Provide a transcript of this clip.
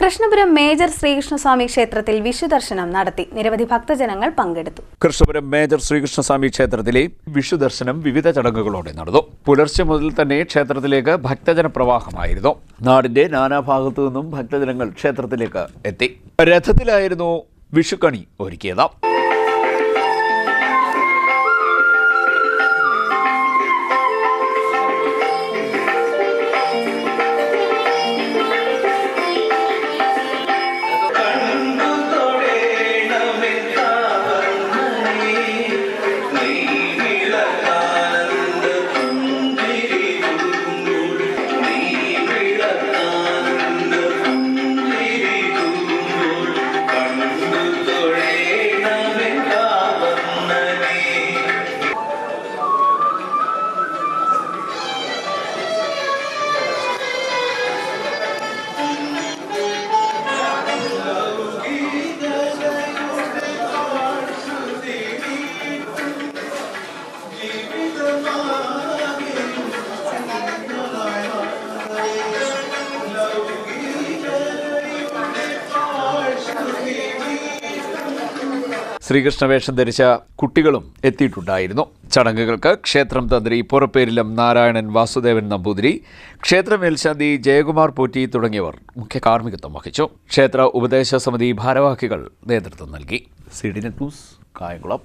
Krishnapuram major Sreekrishnaswamy ക്ഷേത്രത്തിൽ വിഷുദർശനം നടത്തി. നിരവധി ഭക്തജനങ്ങൾ പങ്കെടുത്തു. കൃഷ്ണപുരം മേജർ ശ്രീകൃഷ്ണസ്വാമി ക്ഷേത്രത്തിലെ വിഷുദർശനം വിവിധ ചടങ്ങുകളോടെ നടന്നു. പുലർച്ചെ മുതൽ തന്നെ ക്ഷേത്രത്തിലേക്ക് ഭക്തജന പ്രവാഹമായിരുന്നു. നാടിന്റെ നാനാഭാഗത്തു നിന്നും ഭക്തജനങ്ങൾ ക്ഷേത്രത്തിലേക്ക് എത്തി. രഥത്തിലായിരുന്നു വിഷുക്കണി ഒരുക്കിയത്. ശ്രീകൃഷ്ണവേഷം ധരിച്ച കുട്ടികളും എത്തിയിട്ടുണ്ടായിരുന്നു. ചടങ്ങുകൾക്ക് ക്ഷേത്രം തന്ത്രി പുറപ്പേരിലം നാരായണൻ വാസുദേവൻ നമ്പൂതിരി, ക്ഷേത്ര മേൽശാന്തി ജയകുമാർ പോറ്റി തുടങ്ങിയവർ മുഖ്യ കാർമ്മികത്വം വഹിച്ചു. ക്ഷേത്ര ഉപദേശ സമിതി ഭാരവാഹികൾ നേതൃത്വം നൽകി. CDNet news, Kayamkulam.